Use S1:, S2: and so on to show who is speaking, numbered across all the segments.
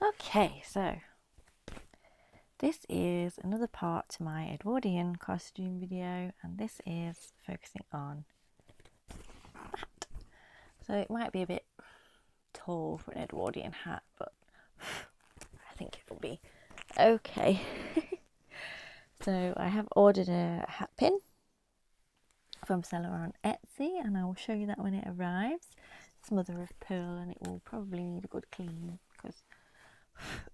S1: Okay, so this is another part to my Edwardian costume video, and this is focusing on that. So it might be a bit tall for an Edwardian hat, but I think it'll be okay. So I have ordered a hat pin from seller on Etsy, and I will show you that when it arrives. It's mother of pearl, and it will probably need a good clean because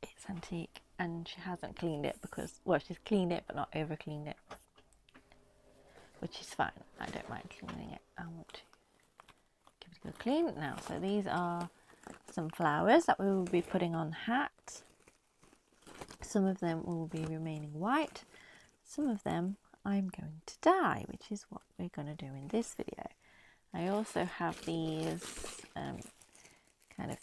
S1: it's antique, and she hasn't cleaned it because, well, she's cleaned it but not over cleaned it, which is fine. I don't mind cleaning it. I want to give it a good clean now. So these are some flowers that we will be putting on the hat. Some of them will be remaining white. Some of them I'm going to dye, which is what we're going to do in this video. I also have these kind of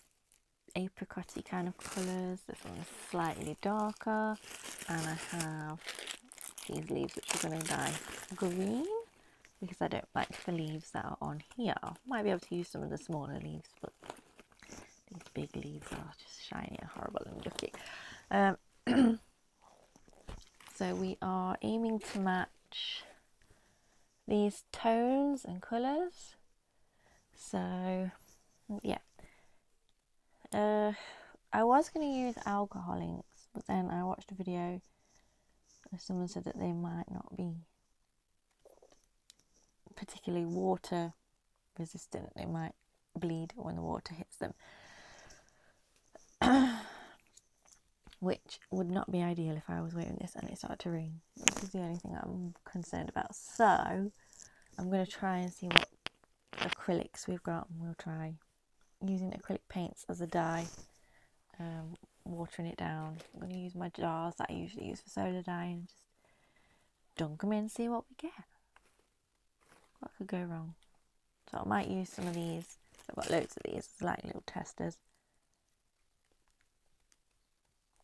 S1: apricot-y kind of colours. This one's slightly darker, and I have these leaves which are going to dye green because I don't like the leaves that are on here. Might be able to use some of the smaller leaves, but these big leaves are just shiny and horrible and yucky. So we are aiming to match these tones and colours. So yeah, I was going to use alcohol inks, but then I watched a video and someone said that they might not be particularly water resistant. They might bleed when the water hits them, which would not be ideal if I was wearing this and it started to rain. This is the only thing I'm concerned about. So I'm going to try and see what acrylics we've got, and we'll try using acrylic paints as a dye, watering it down. I'm going to use my jars that I usually use for solar dye and just dunk them in and see what we get. What could go wrong? So I might use some of these. I've got loads of these, it's like little testers.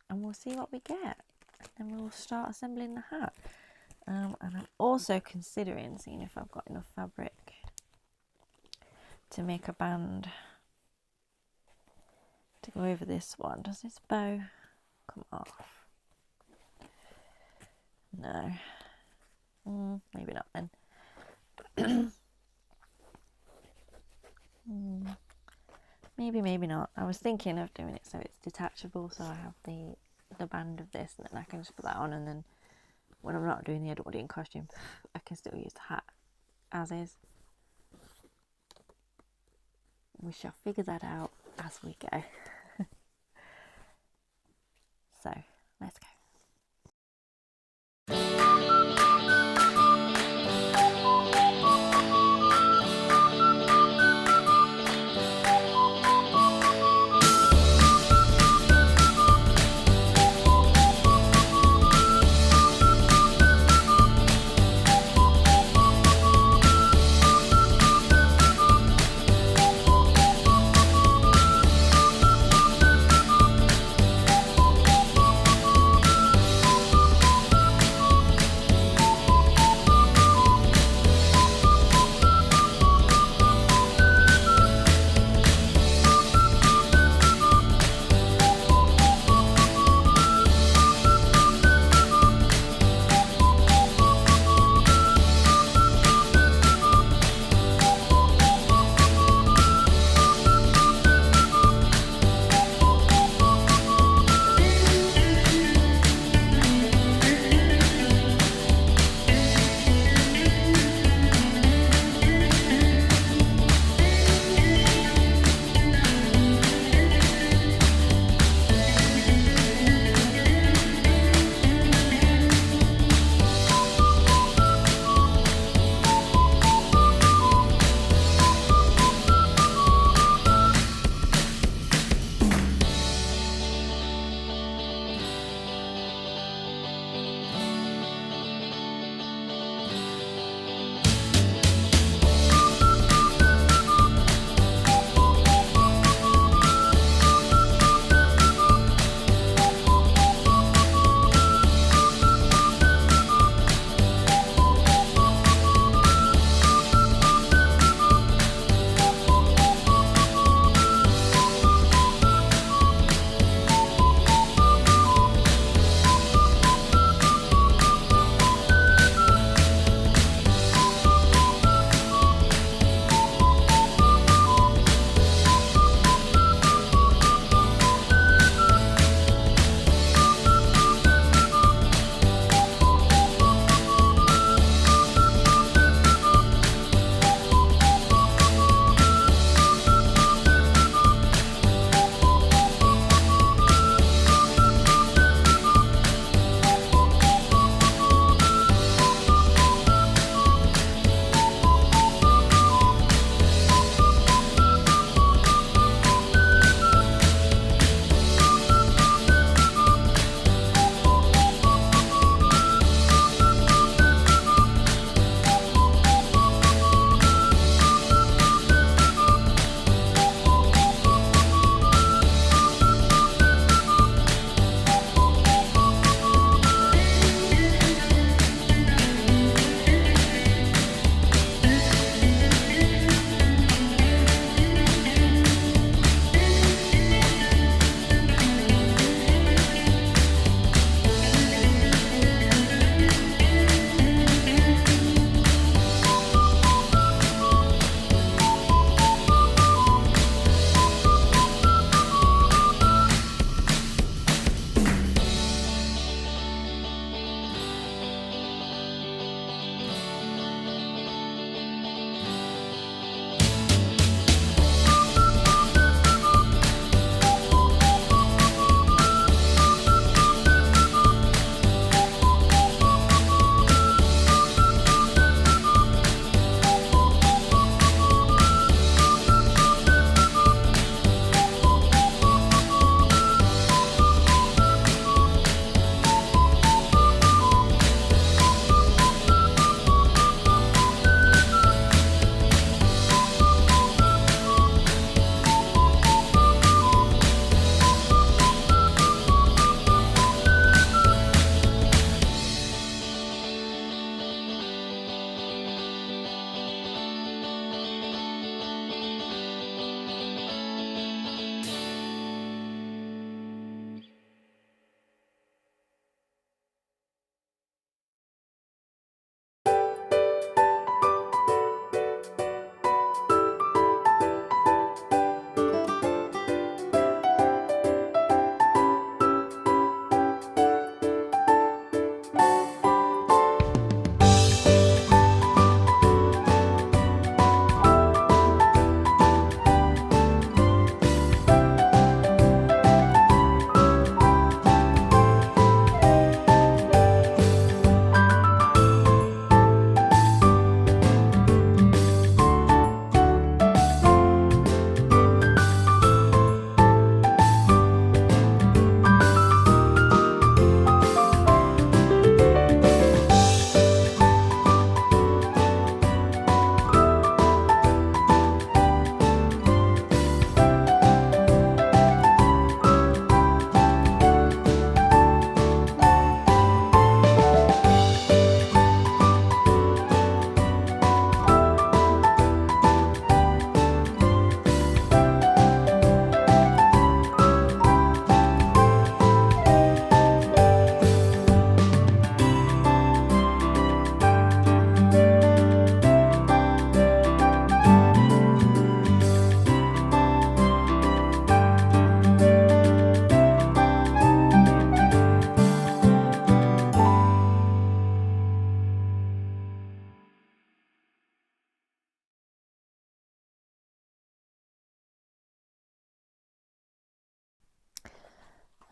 S1: And we'll see what we get. And then we'll start assembling the hat. And I'm also considering seeing if I've got enough fabric to make a band to go over this one. Does this bow come off? No. Maybe not then. Maybe not. I was thinking of doing it so it's detachable, so I have the band of this, and then I can just put that on, and then when I'm not doing the Edwardian costume, I can still use the hat as is. We shall figure that out as we go. So, let's go.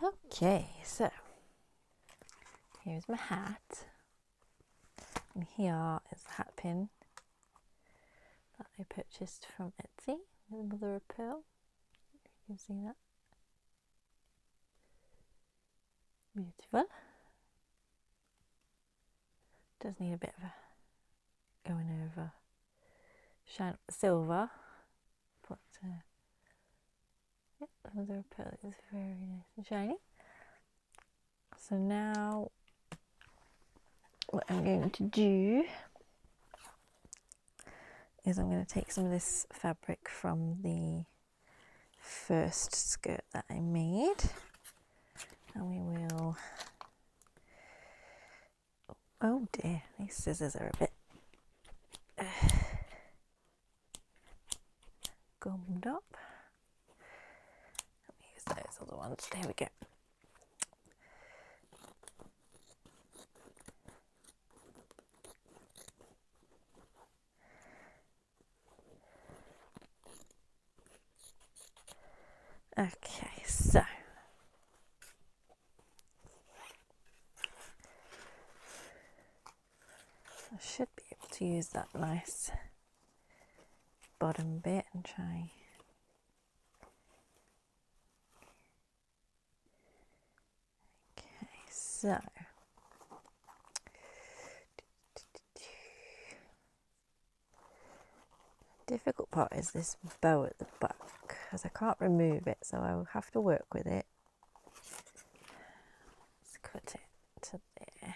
S1: Okay, so here's my hat, and here is the hat pin that I purchased from Etsy with mother of pearl. You can see that. Beautiful. Does need a bit of a going over, shine up the silver, but yeah, the mother of pearl is very nice and shiny. So now what I'm going to do is I'm going to take some of this fabric from the first skirt that I made, and we will, oh dear, these scissors are a bit gummed up. Let me use those other ones. There we go. Okay, so I should be able to use that nice bottom bit and try. Okay, so difficult part is this bow at the back, because I can't remove it, so I will have to work with it. Let's cut it to there.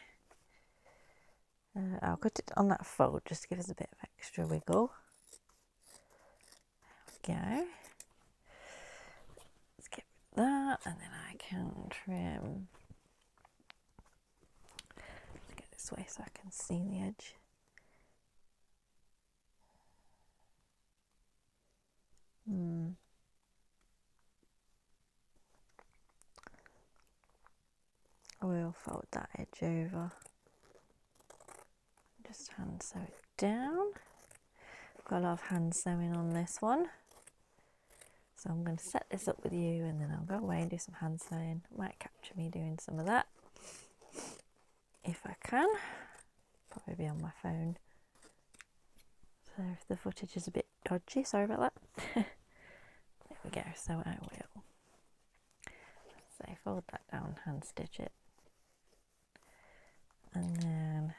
S1: I'll cut it on that fold just to give us a bit of extra wiggle. There we go. Let's get rid of that, and then I can trim. Let's get this way so I can see the edge. I will fold that edge over. Just hand sew it down. I've got a lot of hand sewing on this one, so I'm going to set this up with you, and then I'll go away and do some hand sewing. Might capture me doing some of that if I can. Probably be on my phone, so if the footage is a bit dodgy, sorry about that. There we go. So I will fold that down, hand stitch it, and then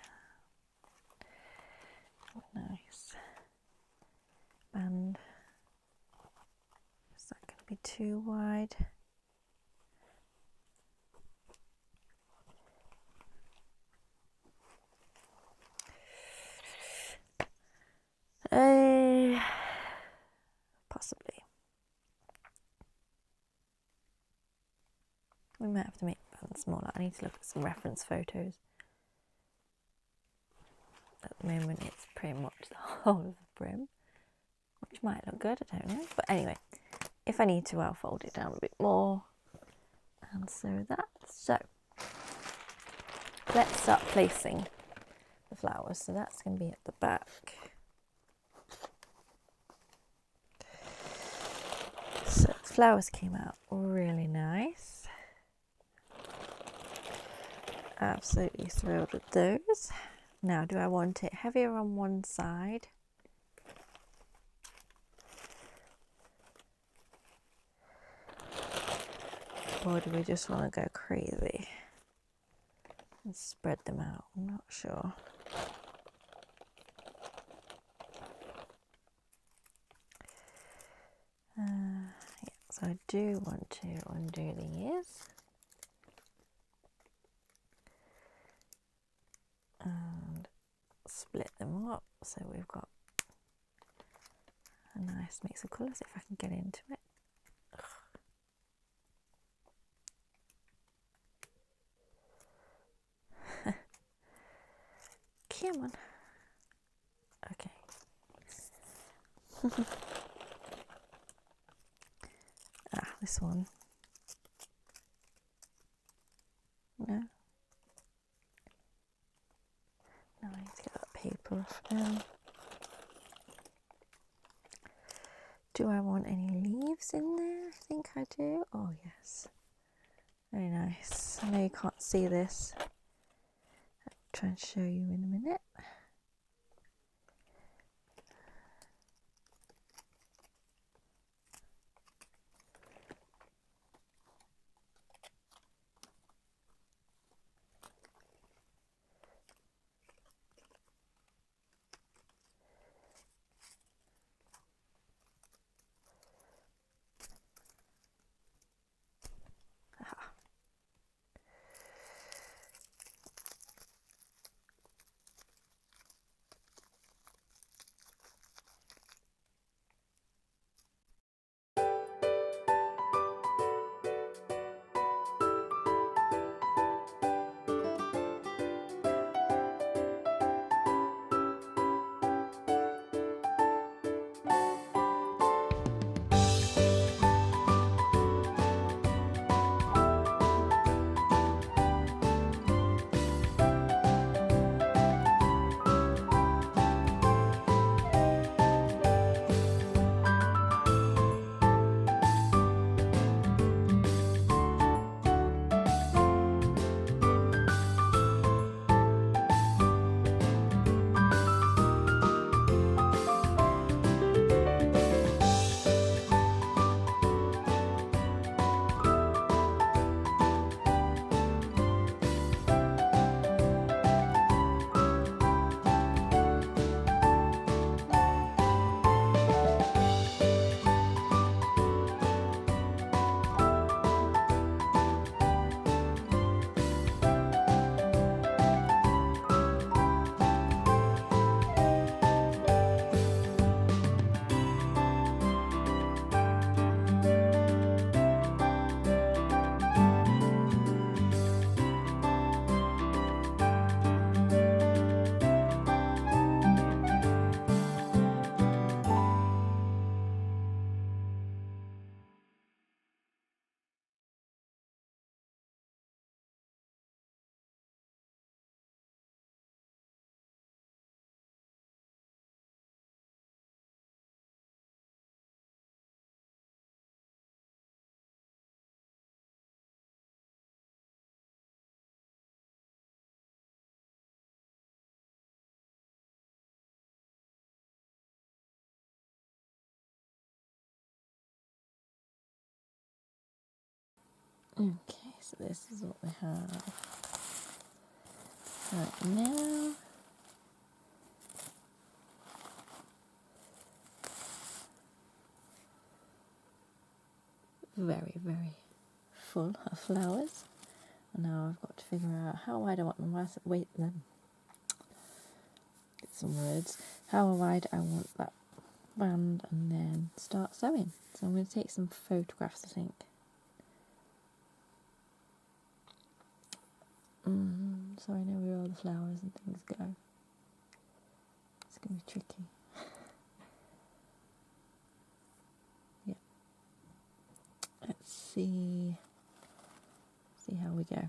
S1: nice band. Is that going to be too wide? Possibly. We might have to make the band smaller. I need to look at some reference photos. At the moment it's pretty much the whole of the brim, which might look good, I don't know. But anyway, if I need to, I'll fold it down a bit more and sew that. So let's start placing the flowers. So that's going to be at the back. So the flowers came out really nice. Absolutely thrilled with those. Now, do I want it heavier on one side? Or do we just want to go crazy and spread them out? I'm not sure. Yeah, so I do want to undo these. And split them up so we've got a nice mix of colours if I can get into it. Come on. Okay. This one. No. No, I need to get that paper off. Do I want any leaves in there? I think I do. Oh yes. Very nice. I know you can't see this. I'll try and show you in a minute. Okay, so this is what we have right now. Very, very full of flowers. And now I've got to figure out how wide I want them. Wait, them. Get some words. How wide I want that band, and then start sewing. So I'm going to take some photographs, I think. So I know where all the flowers and things go. It's going to be tricky. Yeah. Let's see how we go.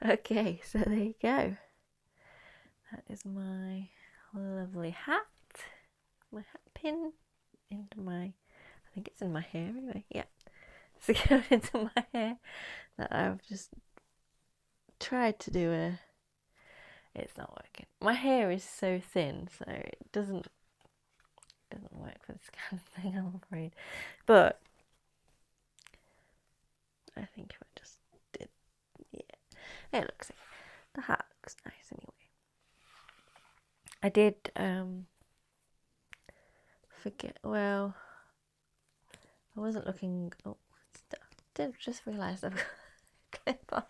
S1: Okay, so there you go. That is my lovely hat. My hat pin into my, I think it's in my hair anyway. Yeah, secured into my hair. That I've just tried to do it's not working. My hair is so thin, so it doesn't work for this kind of thing, I'm afraid. But I think if I just did, yeah, it looks, the hat looks nice anyway. I did forget, well, I wasn't looking, oh, did just realise I've got a clip on.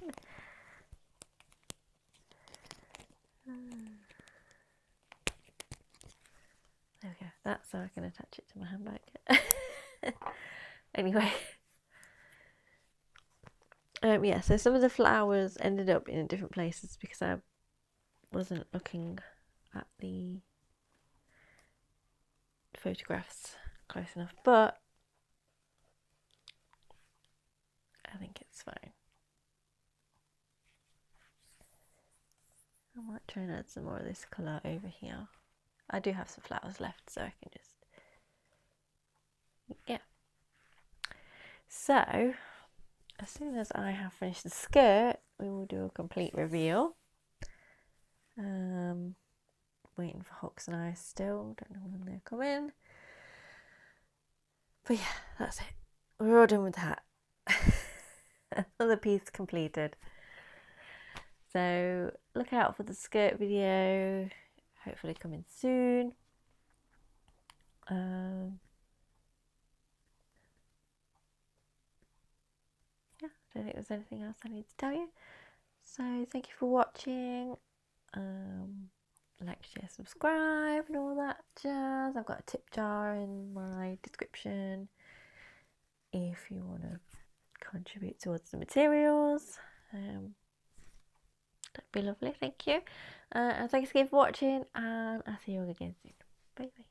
S1: There we go, that's how I can attach it to my handbag. Anyway, yeah, so some of the flowers ended up in different places because I wasn't looking at the photographs close enough, but I think it's fine. I might try and add some more of this colour over here. I do have some flowers left, so I can just, yeah. So, as soon as I have finished the skirt, we will do a complete reveal. Waiting for Hawks and I still, don't know when they're coming. But yeah, that's it. We're all done with that. Another piece completed. So look out for the skirt video, hopefully coming soon. Yeah, I don't think there's anything else I need to tell you. So thank you for watching. Like, share, subscribe and all that jazz. I've got a tip jar in my description if you want to contribute towards the materials. That'd be lovely, thank you. And thanks again for watching, and I'll see you all again soon. Bye bye.